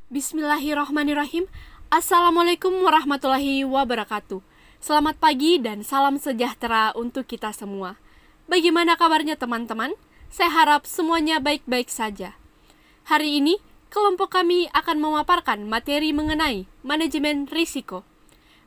Bismillahirrahmanirrahim. Assalamualaikum warahmatullahi wabarakatuh. Selamat pagi dan salam sejahtera untuk kita semua. Bagaimana kabarnya teman-teman? Saya harap semuanya baik-baik saja. Hari ini, kelompok kami akan memaparkan materi mengenai manajemen risiko.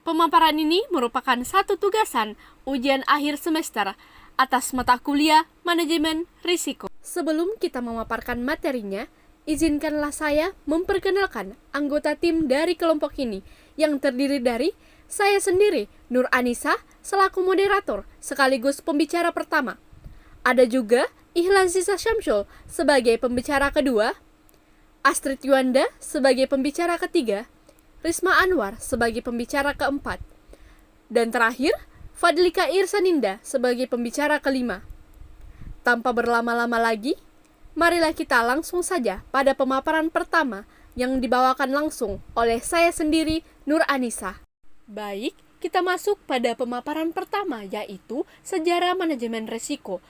Pemaparan ini merupakan satu tugasan ujian akhir semester atas mata kuliah manajemen risiko. Sebelum kita memaparkan materinya, izinkanlah saya memperkenalkan anggota tim dari kelompok ini yang terdiri dari saya sendiri, Nur Anissa, selaku moderator sekaligus pembicara pertama. Ada juga Ihlan Sisa Syamsul sebagai pembicara kedua, Astrid Yuanda sebagai pembicara ketiga, Risma Anwar sebagai pembicara keempat, dan terakhir, Fadlika Irsaninda sebagai pembicara kelima. Tanpa berlama-lama lagi, marilah kita langsung saja pada pemaparan pertama yang dibawakan langsung oleh saya sendiri, Nur Anissa. Baik, kita masuk pada pemaparan pertama, yaitu sejarah manajemen risiko.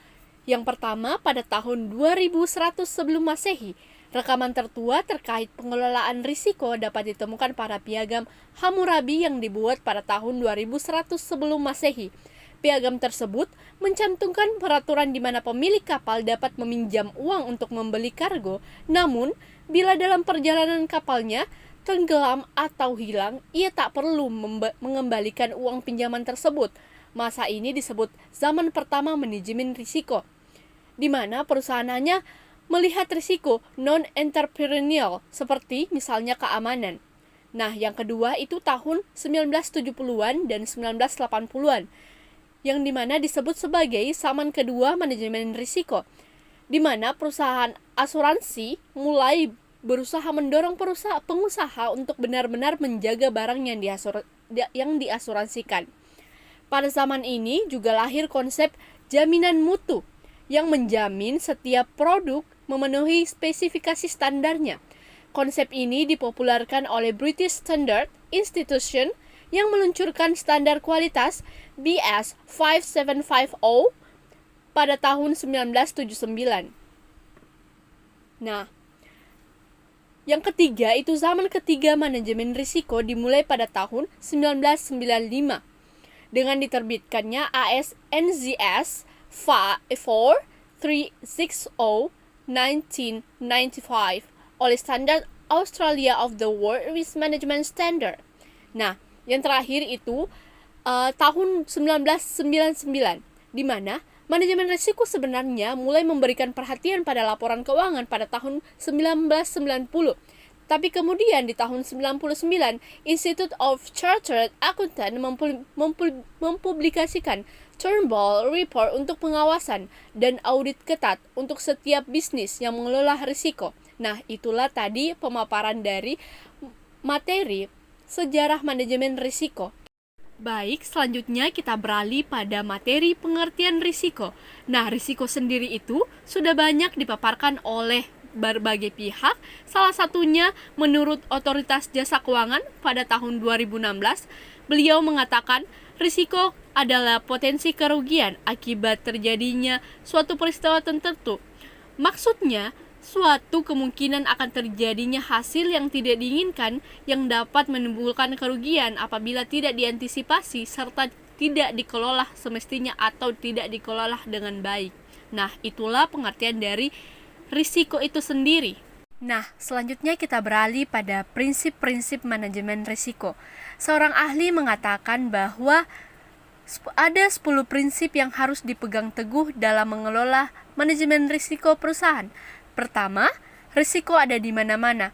Yang pertama pada tahun 2100 sebelum Masehi, rekaman tertua terkait pengelolaan risiko dapat ditemukan pada piagam Hammurabi yang dibuat pada tahun 2100 sebelum Masehi. Piagam tersebut mencantumkan peraturan di mana pemilik kapal dapat meminjam uang untuk membeli kargo, namun bila dalam perjalanan kapalnya tenggelam atau hilang, ia tak perlu mengembalikan uang pinjaman tersebut. Masa ini disebut zaman pertama manajemen risiko, di mana perusahaannya melihat risiko non-entrepreneurial seperti misalnya keamanan. Nah, yang kedua itu tahun 1970-an dan 1980-an. Yang dimana disebut sebagai zaman kedua manajemen risiko, di mana perusahaan asuransi mulai berusaha mendorong pengusaha untuk benar-benar menjaga barang yang diasuransikan. Pada zaman ini juga lahir konsep jaminan mutu yang menjamin setiap produk memenuhi spesifikasi standarnya. Konsep ini dipopulerkan oleh British Standard Institution yang meluncurkan standar kualitas BS 5750 pada tahun 1979. Nah, yang ketiga itu zaman ketiga manajemen risiko dimulai pada tahun 1995 dengan diterbitkannya AS NZS 4360 1995 oleh Standard Australia of the World Risk Management Standard. Nah, yang terakhir itu tahun 1999, di mana manajemen risiko sebenarnya mulai memberikan perhatian pada laporan keuangan pada tahun 1990. Tapi kemudian di tahun 1999, Institute of Chartered Accountants mempublikasikan Turnbull Report untuk pengawasan dan audit ketat untuk setiap bisnis yang mengelola risiko. Nah, itulah tadi pemaparan dari materi sejarah manajemen risiko. Baik, selanjutnya kita beralih pada materi pengertian risiko. Nah, risiko sendiri itu sudah banyak dipaparkan oleh berbagai pihak. Salah satunya menurut Otoritas Jasa Keuangan pada tahun 2016, beliau mengatakan risiko adalah potensi kerugian akibat terjadinya suatu peristiwa tertentu. Maksudnya, suatu kemungkinan akan terjadinya hasil yang tidak diinginkan yang dapat menimbulkan kerugian apabila tidak diantisipasi serta tidak dikelola semestinya atau tidak dikelola dengan baik. Nah, itulah pengertian dari risiko itu sendiri. Nah, selanjutnya kita beralih pada prinsip-prinsip manajemen risiko. Seorang ahli mengatakan bahwa ada 10 prinsip yang harus dipegang teguh dalam mengelola manajemen risiko perusahaan. Pertama, risiko ada di mana-mana.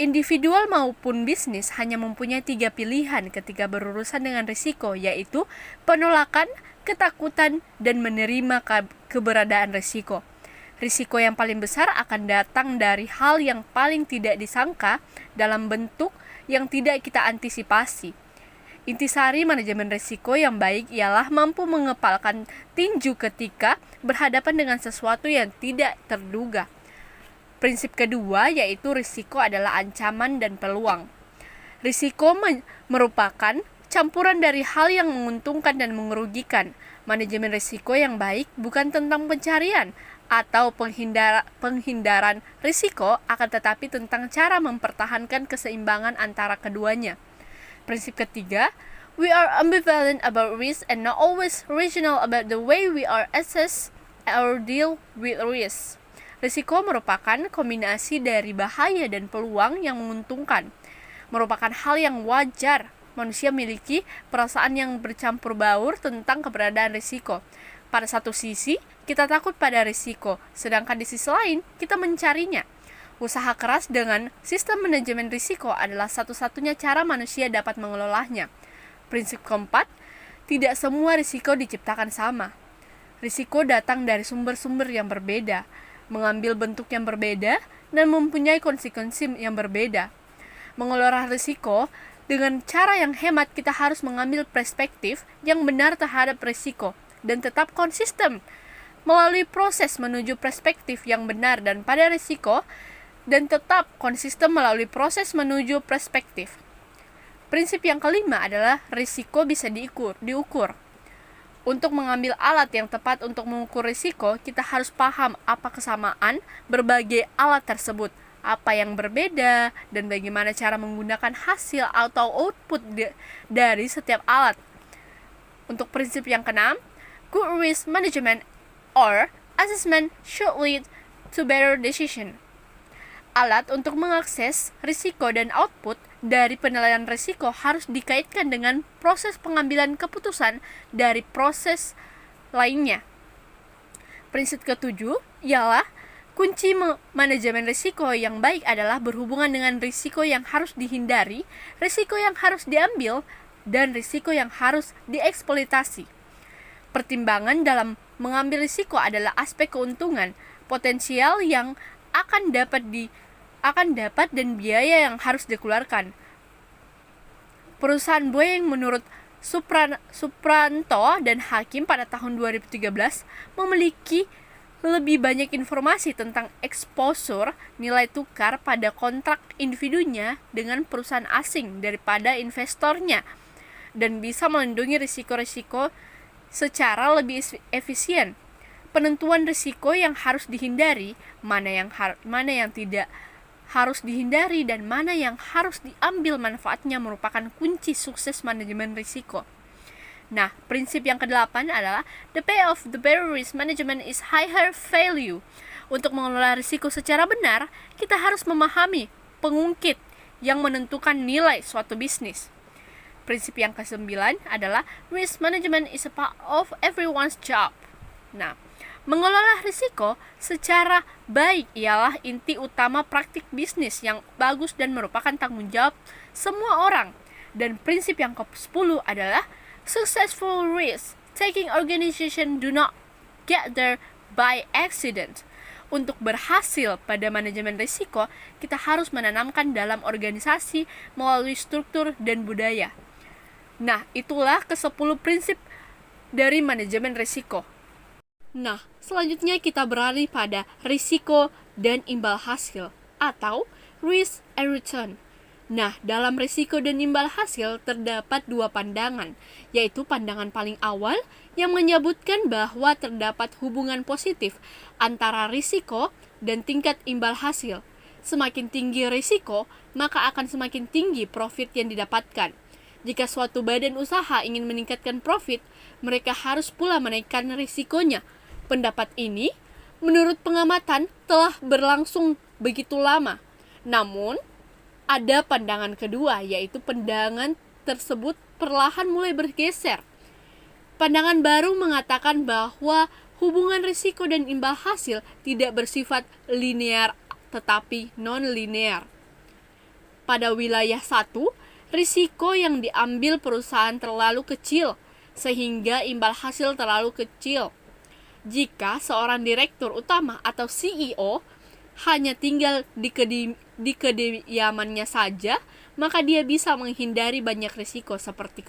Individual maupun bisnis hanya mempunyai 3 pilihan ketika berurusan dengan risiko, yaitu penolakan, ketakutan, dan menerima keberadaan risiko. Risiko yang paling besar akan datang dari hal yang paling tidak disangka dalam bentuk yang tidak kita antisipasi. Intisari manajemen risiko yang baik ialah mampu mengepalkan tinju ketika berhadapan dengan sesuatu yang tidak terduga. Prinsip kedua yaitu risiko adalah ancaman dan peluang. Risiko merupakan campuran dari hal yang menguntungkan dan merugikan. Manajemen risiko yang baik bukan tentang pencarian atau penghindaran risiko, akan tetapi tentang cara mempertahankan keseimbangan antara keduanya. Prinsip ketiga, we are ambivalent about risk and not always rational about the way we are assess or deal with risk. Risiko merupakan kombinasi dari bahaya dan peluang yang menguntungkan. Merupakan hal yang wajar. Manusia memiliki perasaan yang bercampur baur tentang keberadaan risiko. Pada satu sisi, kita takut pada risiko, sedangkan di sisi lain, kita mencarinya. Usaha keras dengan sistem manajemen risiko adalah satu-satunya cara manusia dapat mengelolanya. Prinsip keempat, tidak semua risiko diciptakan sama. Risiko datang dari sumber-sumber yang berbeda, mengambil bentuk yang berbeda, dan mempunyai konsekuensi yang berbeda. Mengelola risiko dengan cara yang hemat, kita harus mengambil perspektif yang benar terhadap risiko dan tetap konsisten melalui proses menuju perspektif yang benar dan pada risiko, dan tetap konsisten melalui proses menuju perspektif. Prinsip yang kelima adalah risiko bisa diukur. Untuk mengambil alat yang tepat untuk mengukur risiko, kita harus paham apa kesamaan berbagai alat tersebut, apa yang berbeda, dan bagaimana cara menggunakan hasil atau output dari setiap alat. Untuk prinsip yang keenam, good risk management or assessment should lead to better decision. Alat untuk mengakses risiko dan output dari penilaian risiko harus dikaitkan dengan proses pengambilan keputusan dari proses lainnya. Prinsip ketujuh ialah kunci manajemen risiko yang baik adalah berhubungan dengan risiko yang harus dihindari, risiko yang harus diambil, dan risiko yang harus dieksploitasi. Pertimbangan dalam mengambil risiko adalah aspek keuntungan, potensial yang akan dapat dan biaya yang harus dikeluarkan. Perusahaan Boeing menurut Supranto dan Hakim pada tahun 2013 memiliki lebih banyak informasi tentang exposure nilai tukar pada kontrak individunya dengan perusahaan asing daripada investornya, dan bisa melindungi risiko-risiko secara lebih efisien. Penentuan risiko yang harus dihindari, mana yang tidak harus dihindari, dan mana yang harus diambil manfaatnya merupakan kunci sukses manajemen risiko. Nah, prinsip yang kedelapan adalah the payoff the better risk management is higher value. Untuk mengelola risiko secara benar, kita harus memahami pengungkit yang menentukan nilai suatu bisnis. Prinsip yang kesembilan adalah risk management is a part of everyone's job. Nah, mengelola risiko secara baik ialah inti utama praktik bisnis yang bagus dan merupakan tanggung jawab semua orang. Dan prinsip yang ke-10 adalah successful risk taking organization do not get there by accident. Untuk berhasil pada manajemen risiko, kita harus menanamkan dalam organisasi melalui struktur dan budaya. Nah, itulah ke-10 prinsip dari manajemen risiko. Nah, selanjutnya kita beralih pada risiko dan imbal hasil atau risk and return. Nah, dalam risiko dan imbal hasil terdapat dua pandangan, yaitu pandangan paling awal yang menyebutkan bahwa terdapat hubungan positif antara risiko dan tingkat imbal hasil. Semakin tinggi risiko, maka akan semakin tinggi profit yang didapatkan. Jika suatu badan usaha ingin meningkatkan profit, mereka harus pula menaikkan risikonya. Pendapat ini, menurut pengamatan, telah berlangsung begitu lama. Namun, ada pandangan kedua, yaitu pandangan tersebut perlahan mulai bergeser. Pandangan baru mengatakan bahwa hubungan risiko dan imbal hasil tidak bersifat linear, tetapi non-linear. Pada wilayah 1, risiko yang diambil perusahaan terlalu kecil, sehingga imbal hasil terlalu kecil. Jika seorang direktur utama atau CEO hanya tinggal di kediamannya saja, maka dia bisa menghindari banyak risiko seperti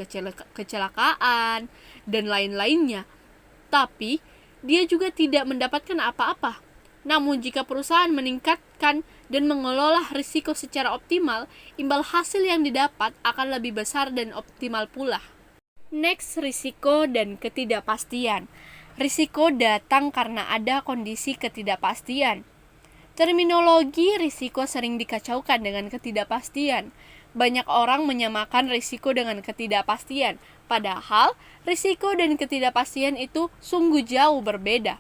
kecelakaan dan lain-lainnya. Tapi, dia juga tidak mendapatkan apa-apa. Namun jika perusahaan meningkatkan dan mengelola risiko secara optimal, imbal hasil yang didapat akan lebih besar dan optimal pula. Next, risiko dan ketidakpastian. Risiko datang karena ada kondisi ketidakpastian. Terminologi risiko sering dikacaukan dengan ketidakpastian. Banyak orang menyamakan risiko dengan ketidakpastian, padahal risiko dan ketidakpastian itu sungguh jauh berbeda.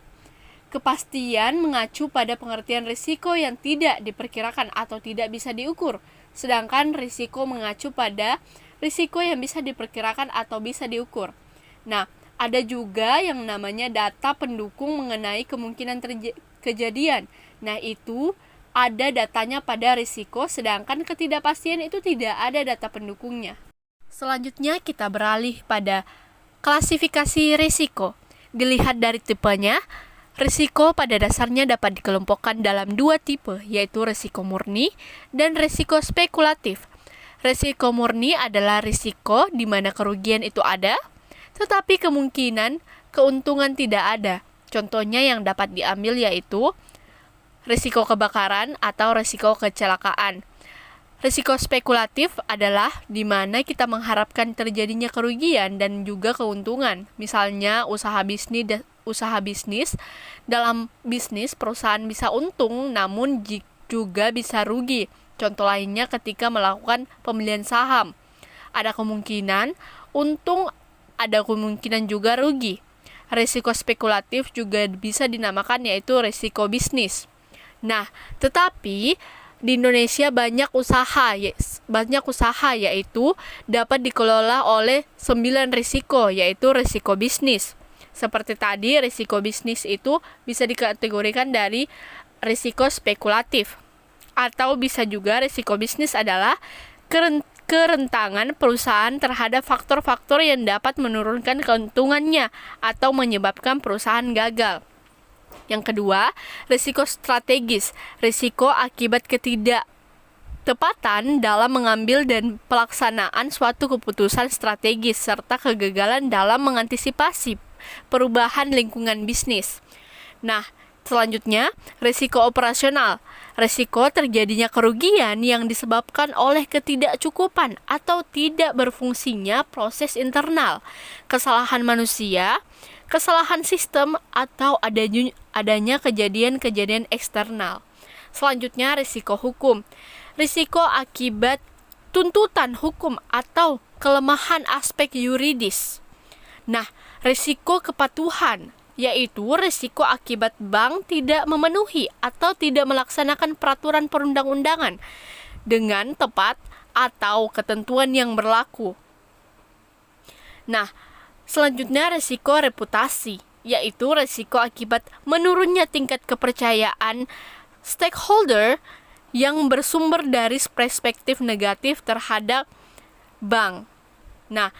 Kepastian mengacu pada pengertian risiko yang tidak diperkirakan atau tidak bisa diukur, sedangkan risiko mengacu pada risiko yang bisa diperkirakan atau bisa diukur. Nah, ada juga yang namanya data pendukung mengenai kemungkinan kejadian. Nah, itu ada datanya pada risiko, sedangkan ketidakpastian itu tidak ada data pendukungnya. Selanjutnya kita beralih pada klasifikasi risiko. Dilihat dari tipenya, risiko pada dasarnya dapat dikelompokkan dalam dua tipe, yaitu risiko murni dan risiko spekulatif. Risiko murni adalah risiko di mana kerugian itu ada, tetapi kemungkinan keuntungan tidak ada. Contohnya yang dapat diambil yaitu risiko kebakaran atau risiko kecelakaan. Risiko spekulatif adalah di mana kita mengharapkan terjadinya kerugian dan juga keuntungan. Misalnya usaha bisnis. Dalam bisnis perusahaan bisa untung namun juga bisa rugi. Contoh lainnya ketika melakukan pembelian saham. Ada kemungkinan untung, ada kemungkinan juga rugi. Risiko spekulatif juga bisa dinamakan yaitu risiko bisnis. Nah, tetapi di Indonesia banyak usaha yaitu dapat dikelola oleh 9 risiko, yaitu risiko bisnis. Seperti tadi, risiko bisnis itu bisa dikategorikan dari risiko spekulatif. Atau bisa juga risiko bisnis adalah kerentangan perusahaan terhadap faktor-faktor yang dapat menurunkan keuntungannya atau menyebabkan perusahaan gagal. Yang kedua, risiko strategis, risiko akibat ketidaktepatan dalam mengambil dan pelaksanaan suatu keputusan strategis serta kegagalan dalam mengantisipasi perubahan lingkungan bisnis. Nah, selanjutnya, risiko operasional, risiko terjadinya kerugian yang disebabkan oleh ketidakcukupan atau tidak berfungsinya proses internal, kesalahan manusia, kesalahan sistem, atau adanya kejadian-kejadian eksternal. Selanjutnya, risiko hukum. Risiko akibat tuntutan hukum atau kelemahan aspek yuridis. Nah, risiko kepatuhan, yaitu risiko akibat bank tidak memenuhi atau tidak melaksanakan peraturan perundang-undangan dengan tepat atau ketentuan yang berlaku. Nah, selanjutnya risiko reputasi, yaitu risiko akibat menurunnya tingkat kepercayaan stakeholder yang bersumber dari perspektif negatif terhadap bank. Nah,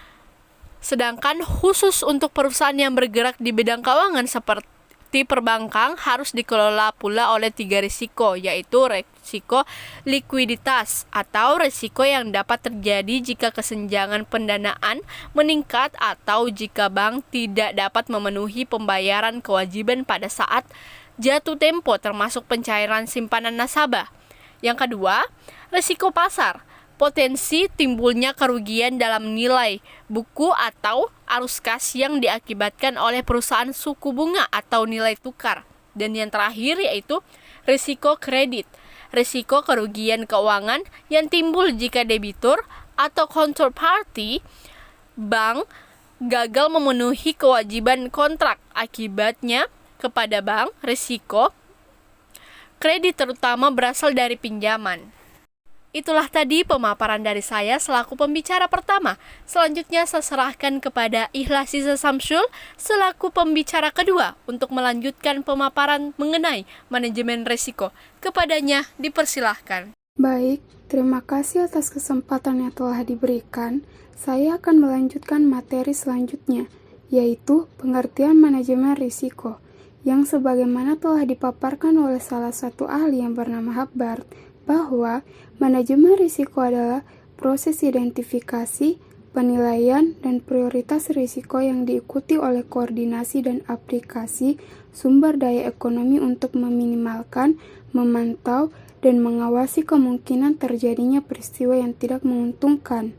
sedangkan khusus untuk perusahaan yang bergerak di bidang keuangan seperti perbankan harus dikelola pula oleh 3 risiko, yaitu risiko likuiditas atau risiko yang dapat terjadi jika kesenjangan pendanaan meningkat atau jika bank tidak dapat memenuhi pembayaran kewajiban pada saat jatuh tempo termasuk pencairan simpanan nasabah. Yang kedua, risiko pasar. Potensi timbulnya kerugian dalam nilai buku atau arus kas yang diakibatkan oleh perusahaan suku bunga atau nilai tukar. Dan yang terakhir yaitu risiko kredit. Risiko kerugian keuangan yang timbul jika debitur atau counterparty bank gagal memenuhi kewajiban kontrak. Akibatnya kepada bank, risiko kredit terutama berasal dari pinjaman. Itulah tadi pemaparan dari saya selaku pembicara pertama. Selanjutnya saya serahkan kepada Ihlasiza Samsul selaku pembicara kedua untuk melanjutkan pemaparan mengenai manajemen risiko. Kepadanya dipersilahkan. Baik, terima kasih atas kesempatan yang telah diberikan. Saya akan melanjutkan materi selanjutnya, yaitu pengertian manajemen risiko, yang sebagaimana telah dipaparkan oleh salah satu ahli yang bernama Hubbard, bahwa manajemen risiko adalah proses identifikasi, penilaian, dan prioritas risiko yang diikuti oleh koordinasi dan aplikasi sumber daya ekonomi untuk meminimalkan, memantau, dan mengawasi kemungkinan terjadinya peristiwa yang tidak menguntungkan.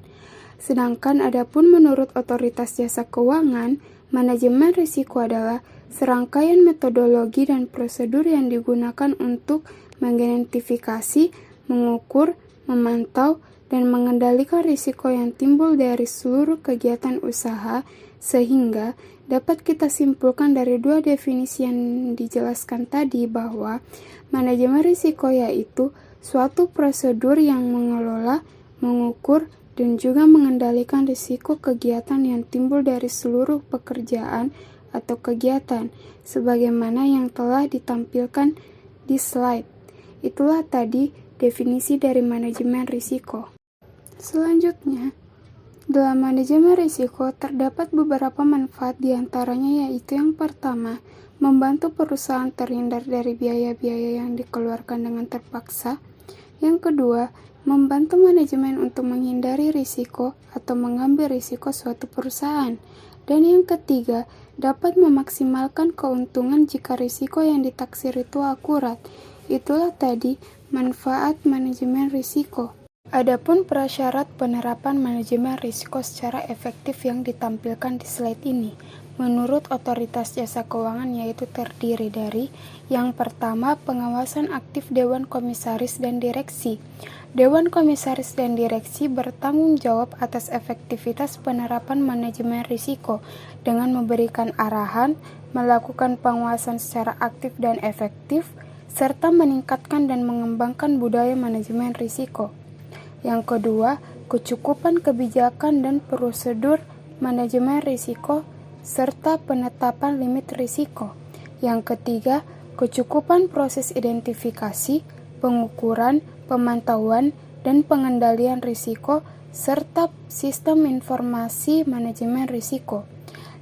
Sedangkan adapun menurut Otoritas Jasa Keuangan, manajemen risiko adalah serangkaian metodologi dan prosedur yang digunakan untuk mengidentifikasi, mengukur, memantau, dan mengendalikan risiko yang timbul dari seluruh kegiatan usaha, sehingga dapat kita simpulkan dari dua definisi yang dijelaskan tadi bahwa manajemen risiko yaitu suatu prosedur yang mengelola, mengukur, dan juga mengendalikan risiko kegiatan yang timbul dari seluruh pekerjaan atau kegiatan, sebagaimana yang telah ditampilkan di slide. Itulah tadi definisi dari manajemen risiko. Selanjutnya, dalam manajemen risiko terdapat beberapa manfaat, diantaranya yaitu yang pertama, membantu perusahaan terhindar dari biaya-biaya yang dikeluarkan dengan terpaksa. Yang kedua, membantu manajemen untuk menghindari risiko atau mengambil risiko suatu perusahaan. Dan yang ketiga, dapat memaksimalkan keuntungan jika risiko yang ditaksir itu akurat. Itulah tadi manfaat manajemen risiko. Adapun prasyarat penerapan manajemen risiko secara efektif yang ditampilkan di slide ini, menurut Otoritas Jasa Keuangan yaitu terdiri dari yang pertama, pengawasan aktif Dewan Komisaris dan Direksi. Dewan Komisaris dan Direksi bertanggung jawab atas efektivitas penerapan manajemen risiko dengan memberikan arahan, melakukan pengawasan secara aktif dan efektif, serta meningkatkan dan mengembangkan budaya manajemen risiko. Yang kedua, kecukupan kebijakan dan prosedur manajemen risiko serta penetapan limit risiko. Yang ketiga, kecukupan proses identifikasi, pengukuran, pemantauan, dan pengendalian risiko serta sistem informasi manajemen risiko.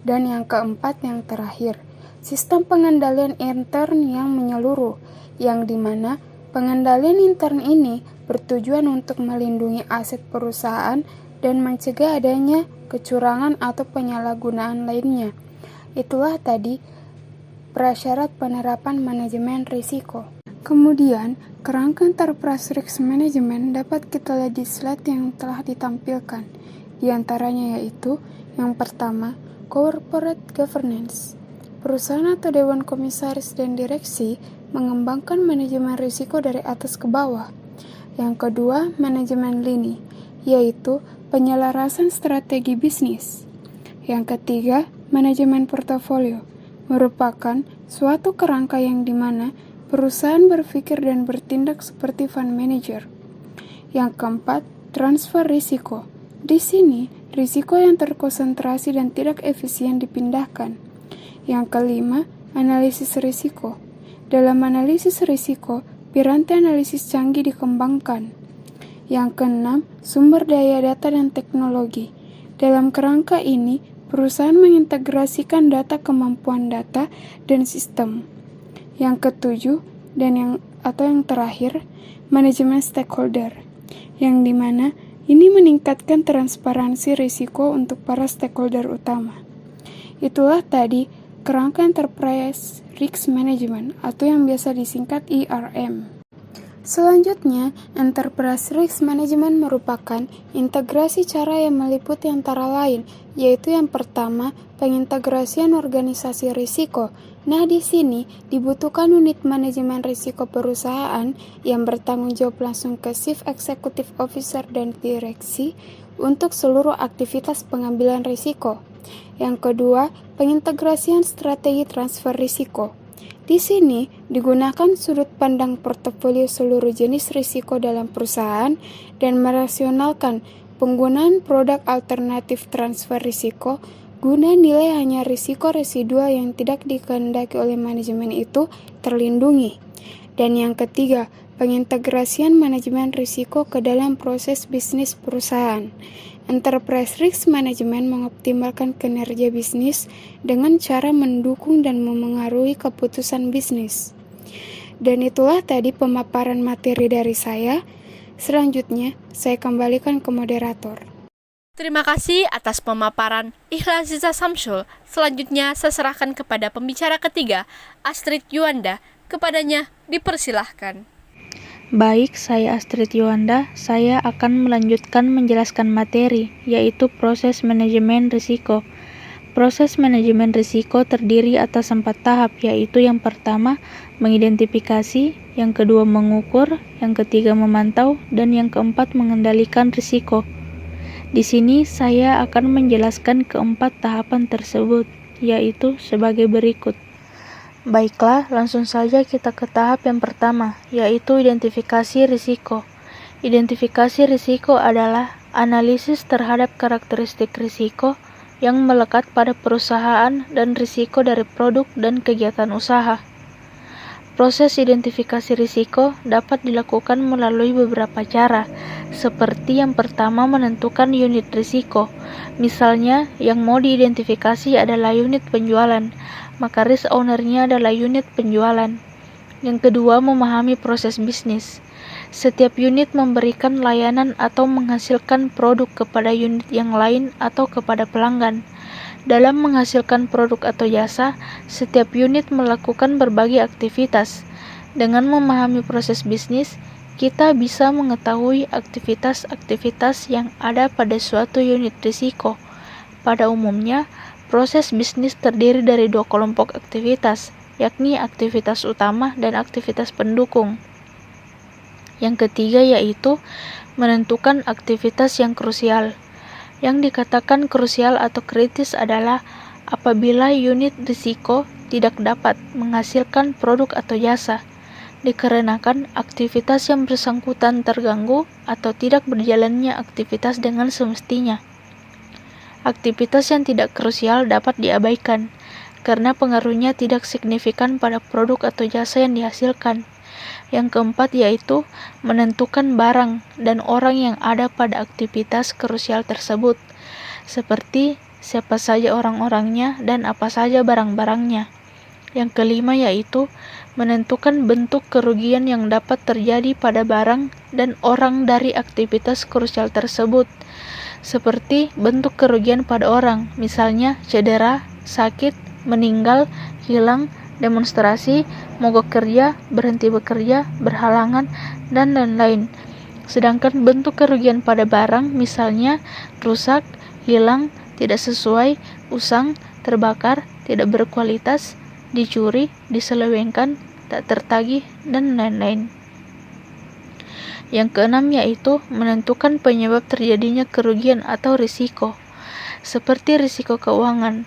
Dan yang keempat, yang terakhir, sistem pengendalian intern yang menyeluruh, yang dimana pengendalian intern ini bertujuan untuk melindungi aset perusahaan dan mencegah adanya kecurangan atau penyalahgunaan lainnya. Itulah tadi prasyarat penerapan manajemen risiko. Kemudian, kerangka enterprise risk management dapat kita lihat di slide yang telah ditampilkan. Di antaranya yaitu yang pertama, corporate governance. Perusahaan atau dewan komisaris dan direksi mengembangkan manajemen risiko dari atas ke bawah. Yang kedua, manajemen lini, yaitu penyelarasan strategi bisnis. Yang ketiga, manajemen portofolio, merupakan suatu kerangka yang dimana perusahaan berpikir dan bertindak seperti fund manager. Yang keempat, transfer risiko. Di sini, risiko yang terkonsentrasi dan tidak efisien dipindahkan. Yang kelima, analisis risiko. Dalam analisis risiko, piranti analisis canggih dikembangkan. Yang keenam, sumber daya data dan teknologi. Dalam kerangka ini, perusahaan mengintegrasikan data, kemampuan data, dan sistem. Yang ketujuh, yang terakhir, manajemen stakeholder, yang dimana ini meningkatkan transparansi risiko untuk para stakeholder utama. Itulah tadi kerangka enterprise risk management atau yang biasa disingkat ERM. Selanjutnya, enterprise risk management merupakan integrasi cara yang meliputi antara lain, yaitu yang pertama, pengintegrasian organisasi risiko. Nah, di sini dibutuhkan unit manajemen risiko perusahaan yang bertanggung jawab langsung ke Chief Executive Officer dan direksi untuk seluruh aktivitas pengambilan risiko. Yang kedua, pengintegrasian strategi transfer risiko. Di sini digunakan sudut pandang portofolio seluruh jenis risiko dalam perusahaan dan merasionalkan penggunaan produk alternatif transfer risiko guna nilai hanya risiko residual yang tidak dikehendaki oleh manajemen itu terlindungi. Dan yang ketiga, pengintegrasian manajemen risiko ke dalam proses bisnis perusahaan. Enterprise Risk Management mengoptimalkan kinerja bisnis dengan cara mendukung dan memengaruhi keputusan bisnis. Dan itulah tadi pemaparan materi dari saya. Selanjutnya, saya kembalikan ke moderator. Terima kasih atas pemaparan Ikhlaziza Samsul. Selanjutnya, saya serahkan kepada pembicara ketiga, Astrid Yuanda. Kepadanya, dipersilahkan. Baik, saya Astrid Yuanda. Saya akan melanjutkan menjelaskan materi, yaitu proses manajemen risiko. Proses manajemen risiko terdiri atas 4 tahap, yaitu yang pertama, mengidentifikasi, yang kedua mengukur, yang ketiga memantau, dan yang keempat mengendalikan risiko. Di sini saya akan menjelaskan keempat tahapan tersebut, yaitu sebagai berikut. Baiklah, langsung saja kita ke tahap yang pertama, yaitu identifikasi risiko. Identifikasi risiko adalah analisis terhadap karakteristik risiko yang melekat pada perusahaan dan risiko dari produk dan kegiatan usaha. Proses identifikasi risiko dapat dilakukan melalui beberapa cara, seperti yang pertama menentukan unit risiko. Misalnya, yang mau diidentifikasi adalah unit penjualan, maka risk owner-nya adalah unit penjualan. Yang kedua, memahami proses bisnis. Setiap unit memberikan layanan atau menghasilkan produk kepada unit yang lain atau kepada pelanggan. Dalam menghasilkan produk atau jasa, setiap unit melakukan berbagai aktivitas. Dengan memahami proses bisnis, kita bisa mengetahui aktivitas-aktivitas yang ada pada suatu unit risiko. Pada umumnya, proses bisnis terdiri dari 2 kelompok aktivitas, yakni aktivitas utama dan aktivitas pendukung. Yang ketiga yaitu menentukan aktivitas yang krusial. Yang dikatakan krusial atau kritis adalah apabila unit risiko tidak dapat menghasilkan produk atau jasa, dikarenakan aktivitas yang bersangkutan terganggu atau tidak berjalannya aktivitas dengan semestinya. Aktivitas yang tidak krusial dapat diabaikan, karena pengaruhnya tidak signifikan pada produk atau jasa yang dihasilkan. Yang keempat yaitu menentukan barang dan orang yang ada pada aktivitas krusial tersebut, seperti siapa saja orang-orangnya dan apa saja barang-barangnya. Yang kelima yaitu menentukan bentuk kerugian yang dapat terjadi pada barang dan orang dari aktivitas krusial tersebut, seperti bentuk kerugian pada orang, misalnya cedera, sakit, meninggal, hilang, demonstrasi, mogok kerja, berhenti bekerja, berhalangan, dan lain-lain. Sedangkan bentuk kerugian pada barang misalnya rusak, hilang, tidak sesuai, usang, terbakar, tidak berkualitas, dicuri, diselewengkan, tak tertagih, dan lain-lain. Yang keenam yaitu menentukan penyebab terjadinya kerugian atau risiko, seperti risiko keuangan,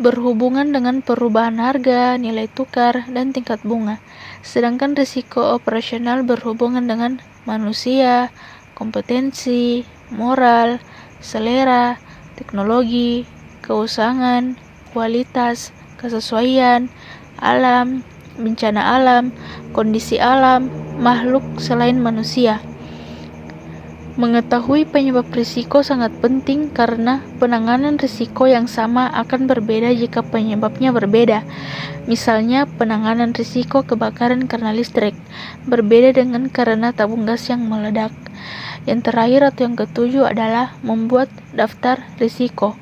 berhubungan dengan perubahan harga, nilai tukar, dan tingkat bunga. Sedangkan risiko operasional berhubungan dengan manusia, kompetensi, moral, selera, teknologi, keusangan, kualitas, kesesuaian, alam, bencana alam, kondisi alam, makhluk selain manusia. Mengetahui penyebab risiko sangat penting karena penanganan risiko yang sama akan berbeda jika penyebabnya berbeda. Misalnya, penanganan risiko kebakaran karena listrik berbeda dengan karena tabung gas yang meledak. Yang terakhir atau yang ketujuh adalah membuat daftar risiko.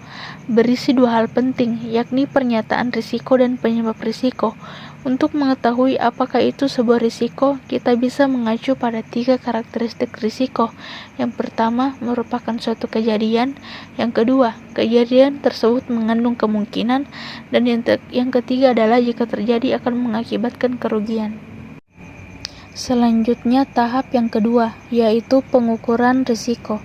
Berisi 2 hal penting, yakni pernyataan risiko dan penyebab risiko. Untuk mengetahui apakah itu sebuah risiko, kita bisa mengacu pada 3 karakteristik risiko. Yang pertama, merupakan suatu kejadian. Yang kedua, kejadian tersebut mengandung kemungkinan. Dan yang ketiga adalah jika terjadi akan mengakibatkan kerugian. Selanjutnya, tahap yang kedua, yaitu pengukuran risiko.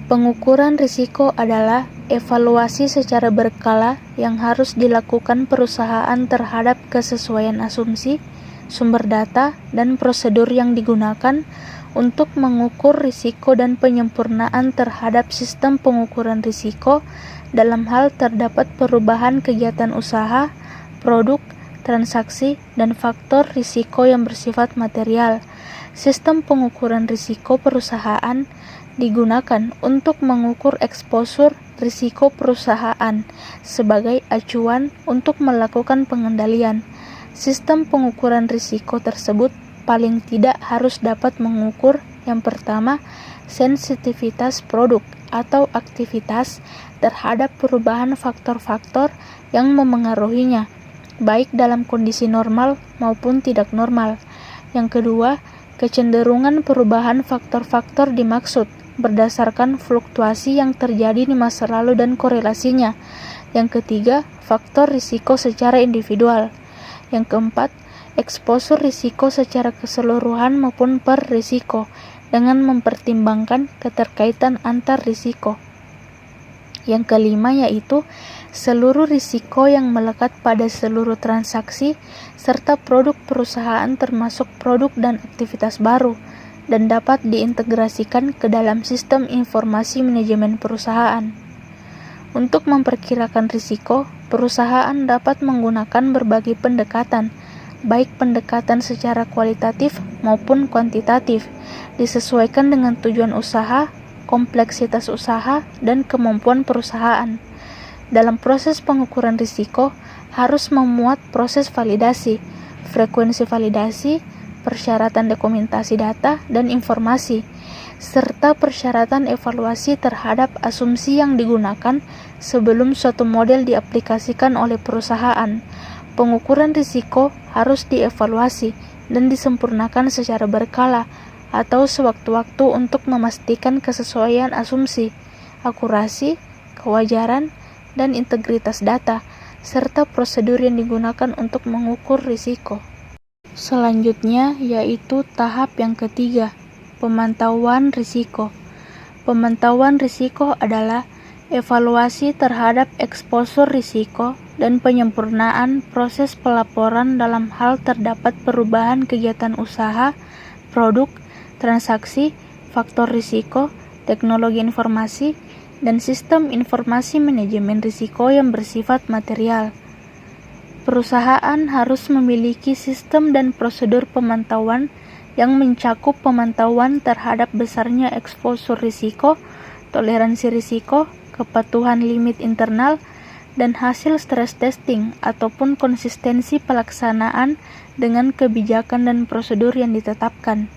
Pengukuran risiko adalah evaluasi secara berkala yang harus dilakukan perusahaan terhadap kesesuaian asumsi, sumber data, dan prosedur yang digunakan untuk mengukur risiko dan penyempurnaan terhadap sistem pengukuran risiko dalam hal terdapat perubahan kegiatan usaha, produk, transaksi, dan faktor risiko yang bersifat material. Sistem pengukuran risiko perusahaan digunakan untuk mengukur eksposur risiko perusahaan sebagai acuan untuk melakukan pengendalian. Sistem pengukuran risiko tersebut paling tidak harus dapat mengukur yang pertama, sensitivitas produk atau aktivitas terhadap perubahan faktor-faktor yang memengaruhinya, baik dalam kondisi normal maupun tidak normal. Yang kedua, kecenderungan perubahan faktor-faktor dimaksud berdasarkan fluktuasi yang terjadi di masa lalu dan korelasinya. Yang ketiga, faktor risiko secara individual. Yang keempat, eksposur risiko secara keseluruhan maupun per risiko dengan mempertimbangkan keterkaitan antar risiko. Yang kelima yaitu seluruh risiko yang melekat pada seluruh transaksi serta produk perusahaan termasuk produk dan aktivitas baru dan dapat diintegrasikan ke dalam sistem informasi manajemen perusahaan. Untuk memperkirakan risiko, perusahaan dapat menggunakan berbagai pendekatan, baik pendekatan secara kualitatif maupun kuantitatif, disesuaikan dengan tujuan usaha, kompleksitas usaha, dan kemampuan perusahaan. Dalam proses pengukuran risiko, harus memuat proses validasi, frekuensi validasi, persyaratan dokumentasi data dan informasi, serta persyaratan evaluasi terhadap asumsi yang digunakan sebelum suatu model diaplikasikan oleh perusahaan. Pengukuran risiko harus dievaluasi dan disempurnakan secara berkala atau sewaktu-waktu untuk memastikan kesesuaian asumsi, akurasi, kewajaran, dan integritas data, serta prosedur yang digunakan untuk mengukur risiko. Selanjutnya yaitu tahap yang ketiga, pemantauan risiko. Pemantauan risiko adalah evaluasi terhadap eksposur risiko dan penyempurnaan proses pelaporan dalam hal terdapat perubahan kegiatan usaha, produk, transaksi, faktor risiko, teknologi informasi, dan sistem informasi manajemen risiko yang bersifat material. Perusahaan harus memiliki sistem dan prosedur pemantauan yang mencakup pemantauan terhadap besarnya eksposur risiko, toleransi risiko, kepatuhan limit internal, dan hasil stress testing ataupun konsistensi pelaksanaan dengan kebijakan dan prosedur yang ditetapkan.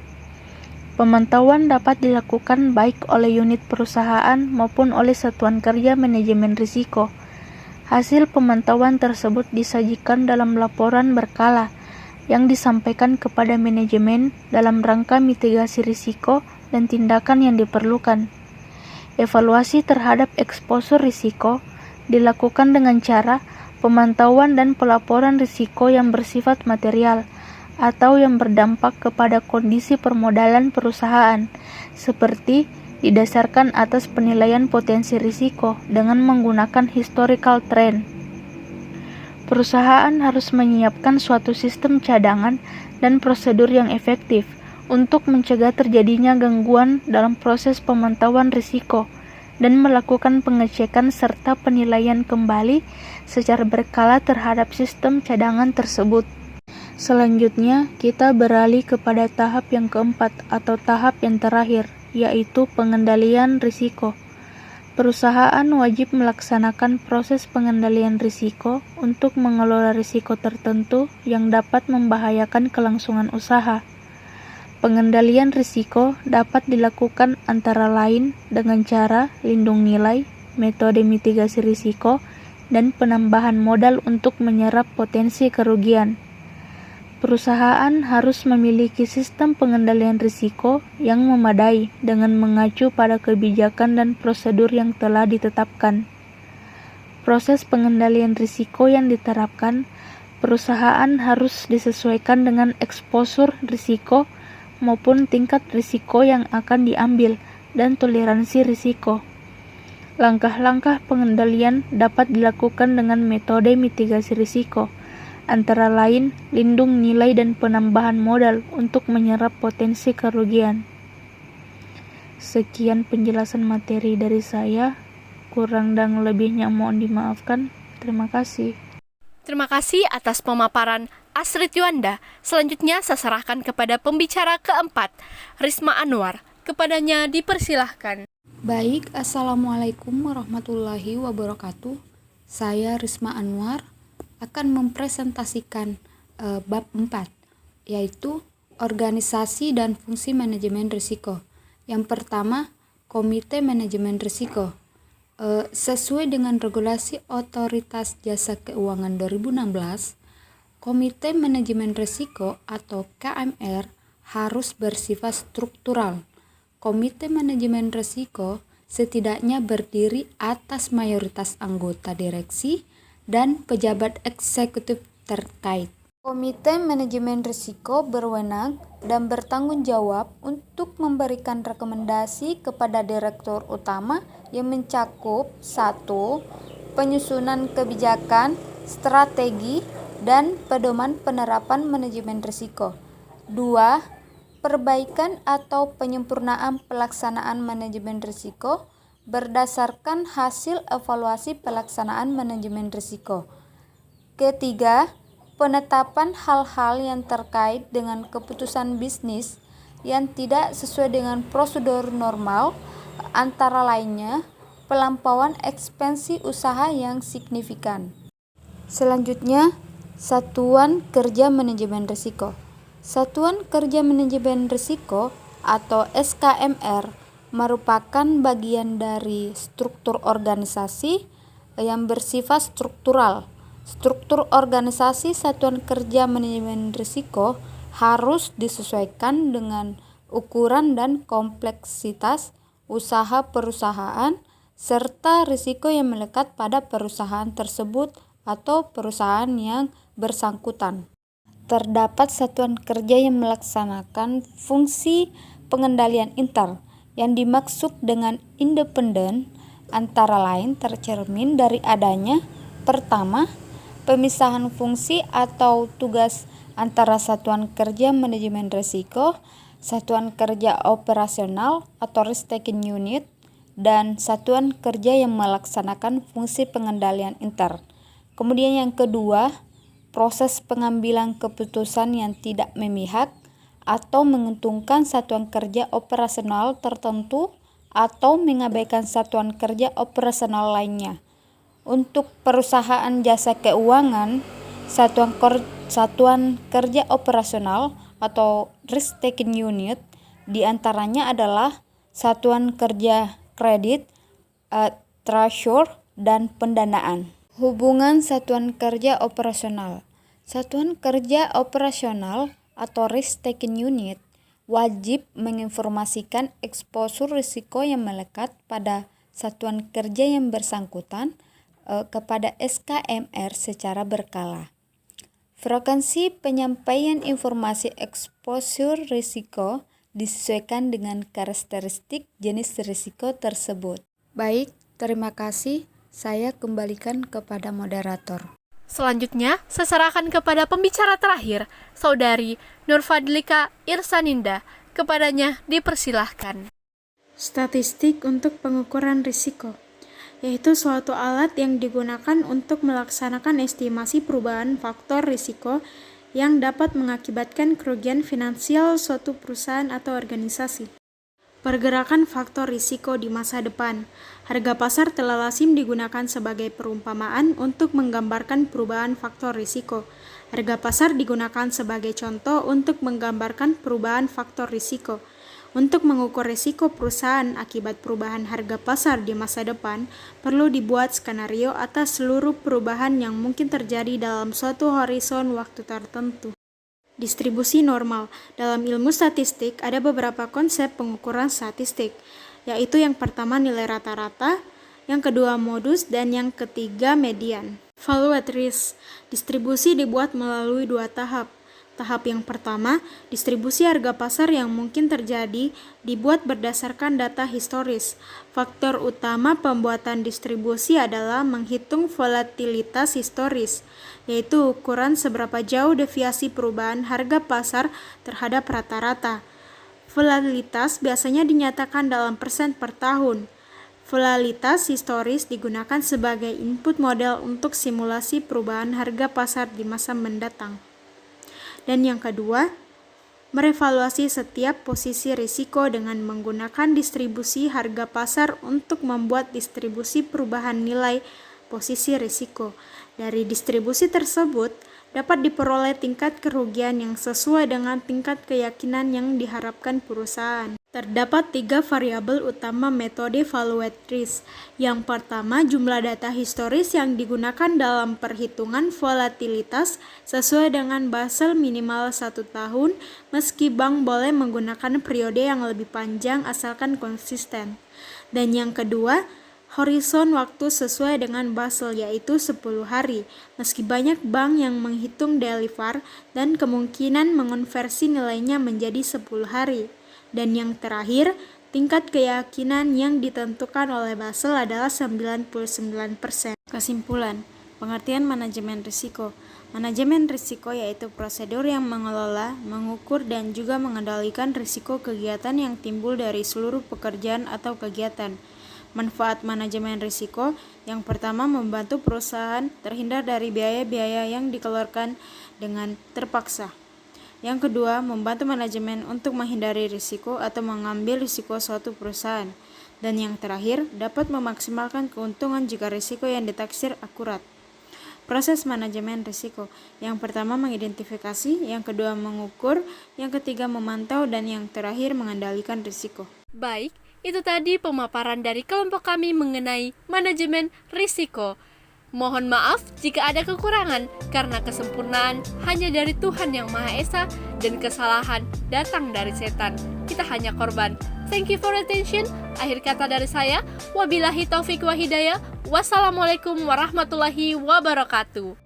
Pemantauan dapat dilakukan baik oleh unit perusahaan maupun oleh satuan kerja manajemen risiko. Hasil pemantauan tersebut disajikan dalam laporan berkala yang disampaikan kepada manajemen dalam rangka mitigasi risiko dan tindakan yang diperlukan. Evaluasi terhadap eksposur risiko dilakukan dengan cara pemantauan dan pelaporan risiko yang bersifat material atau yang berdampak kepada kondisi permodalan perusahaan, seperti didasarkan atas penilaian potensi risiko dengan menggunakan historical trend. Perusahaan harus menyiapkan suatu sistem cadangan dan prosedur yang efektif untuk mencegah terjadinya gangguan dalam proses pemantauan risiko dan melakukan pengecekan serta penilaian kembali secara berkala terhadap sistem cadangan tersebut. Selanjutnya, kita beralih kepada tahap yang keempat atau tahap yang terakhir, yaitu pengendalian risiko. Perusahaan wajib melaksanakan proses pengendalian risiko untuk mengelola risiko tertentu yang dapat membahayakan kelangsungan usaha. Pengendalian risiko dapat dilakukan antara lain dengan cara lindung nilai, metode mitigasi risiko, dan penambahan modal untuk menyerap potensi kerugian. Perusahaan harus memiliki sistem pengendalian risiko yang memadai dengan mengacu pada kebijakan dan prosedur yang telah ditetapkan. Proses pengendalian risiko yang diterapkan, perusahaan harus disesuaikan dengan eksposur risiko maupun tingkat risiko yang akan diambil dan toleransi risiko. Langkah-langkah pengendalian dapat dilakukan dengan metode mitigasi risiko, antara lain lindung nilai dan penambahan modal untuk menyerap potensi kerugian. Sekian penjelasan materi dari saya, kurang dan lebihnya mohon dimaafkan. Terima kasih. Terima kasih atas pemaparan Astrid Yuanda. Selanjutnya saya serahkan kepada pembicara keempat, Risma Anwar. Kepadanya dipersilahkan. Baik, Assalamualaikum warahmatullahi wabarakatuh. Saya Risma Anwar akan mempresentasikan bab 4, yaitu organisasi dan fungsi manajemen risiko. Yang pertama, Komite Manajemen Risiko. Sesuai dengan regulasi Otoritas Jasa Keuangan 2016, Komite Manajemen Risiko atau KMR harus bersifat struktural. Komite Manajemen Risiko setidaknya berdiri atas mayoritas anggota direksi dan pejabat eksekutif terkait. Komite Manajemen Risiko berwenang dan bertanggung jawab untuk memberikan rekomendasi kepada Direktur Utama yang mencakup 1. Penyusunan kebijakan, strategi, dan pedoman penerapan manajemen risiko. 2. Perbaikan atau penyempurnaan pelaksanaan manajemen risiko berdasarkan hasil evaluasi pelaksanaan manajemen risiko. Ketiga, penetapan hal-hal yang terkait dengan keputusan bisnis yang tidak sesuai dengan prosedur normal, antara lainnya pelampauan ekspansi usaha yang signifikan. Selanjutnya, Satuan Kerja Manajemen Risiko. Satuan Kerja Manajemen Risiko atau SKMR merupakan bagian dari struktur organisasi yang bersifat struktural. Struktur organisasi Satuan Kerja Manajemen Risiko harus disesuaikan dengan ukuran dan kompleksitas usaha perusahaan serta risiko yang melekat pada perusahaan tersebut atau perusahaan yang bersangkutan. Terdapat satuan kerja yang melaksanakan fungsi pengendalian intern yang dimaksud dengan independen antara lain tercermin dari adanya pertama, pemisahan fungsi atau tugas antara satuan kerja manajemen risiko, satuan kerja operasional atau risk taking unit, dan satuan kerja yang melaksanakan fungsi pengendalian intern. Kemudian yang kedua, proses pengambilan keputusan yang tidak memihak atau menguntungkan satuan kerja operasional tertentu atau mengabaikan satuan kerja operasional lainnya. Untuk perusahaan jasa keuangan, satuan kerja operasional atau risk taking unit diantaranya adalah satuan kerja kredit, treasury, dan pendanaan. Hubungan satuan kerja operasional. Satuan kerja operasional atau risk taking unit wajib menginformasikan eksposur risiko yang melekat pada satuan kerja yang bersangkutan kepada SKMR secara berkala. Frekuensi penyampaian informasi eksposur risiko disesuaikan dengan karakteristik jenis risiko tersebut. Baik, terima kasih. Saya kembalikan kepada moderator. Selanjutnya, saya serahkan kepada pembicara terakhir, Saudari Nurfadlika Irsaninda. Kepadanya dipersilahkan. Statistik untuk pengukuran risiko, yaitu suatu alat yang digunakan untuk melaksanakan estimasi perubahan faktor risiko yang dapat mengakibatkan kerugian finansial suatu perusahaan atau organisasi. Pergerakan faktor risiko di masa depan. Harga pasar telah lazim digunakan sebagai perumpamaan untuk menggambarkan perubahan faktor risiko. Harga pasar digunakan sebagai contoh untuk menggambarkan perubahan faktor risiko. Untuk mengukur risiko perusahaan akibat perubahan harga pasar di masa depan, perlu dibuat skenario atas seluruh perubahan yang mungkin terjadi dalam suatu horizon waktu tertentu. Distribusi normal. Dalam ilmu statistik, ada beberapa konsep pengukuran statistik, yaitu yang pertama nilai rata-rata, yang kedua modus, dan yang ketiga median. Value at risk. Distribusi dibuat melalui dua tahap. Tahap yang pertama, distribusi harga pasar yang mungkin terjadi dibuat berdasarkan data historis. Faktor utama pembuatan distribusi adalah menghitung volatilitas historis, yaitu ukuran seberapa jauh deviasi perubahan harga pasar terhadap rata-rata. Volatilitas biasanya dinyatakan dalam persen per tahun. Volatilitas historis digunakan sebagai input model untuk simulasi perubahan harga pasar di masa mendatang. Dan yang kedua, merevaluasi setiap posisi risiko dengan menggunakan distribusi harga pasar untuk membuat distribusi perubahan nilai posisi risiko. Dari distribusi tersebut, dapat diperoleh tingkat kerugian yang sesuai dengan tingkat keyakinan yang diharapkan perusahaan. Terdapat 3 variabel utama metode valuate risk. Yang pertama, jumlah data historis yang digunakan dalam perhitungan volatilitas sesuai dengan Basel minimal 1 tahun, meski bank boleh menggunakan periode yang lebih panjang asalkan konsisten. Dan yang kedua, horizon waktu sesuai dengan Basel yaitu 10 hari, meski banyak bank yang menghitung daily VaR dan kemungkinan mengonversi nilainya menjadi 10 hari. Dan yang terakhir, tingkat keyakinan yang ditentukan oleh Basel adalah 99%. Kesimpulan, pengertian manajemen risiko. Manajemen risiko yaitu prosedur yang mengelola, mengukur, dan juga mengendalikan risiko kegiatan yang timbul dari seluruh pekerjaan atau kegiatan. Manfaat manajemen risiko yang pertama membantu perusahaan terhindar dari biaya-biaya yang dikeluarkan dengan terpaksa. Yang kedua, membantu manajemen untuk menghindari risiko atau mengambil risiko suatu perusahaan. Dan yang terakhir, dapat memaksimalkan keuntungan jika risiko yang ditaksir akurat. Proses manajemen risiko. Yang pertama mengidentifikasi, yang kedua mengukur, yang ketiga memantau, dan yang terakhir mengendalikan risiko. Baik, itu tadi pemaparan dari kelompok kami mengenai manajemen risiko. Mohon maaf jika ada kekurangan, karena kesempurnaan hanya dari Tuhan Yang Maha Esa dan kesalahan datang dari setan. Kita hanya korban. Thank you for attention. Akhir kata dari saya, wabillahi taufik wa hidayah. Wassalamualaikum warahmatullahi wabarakatuh.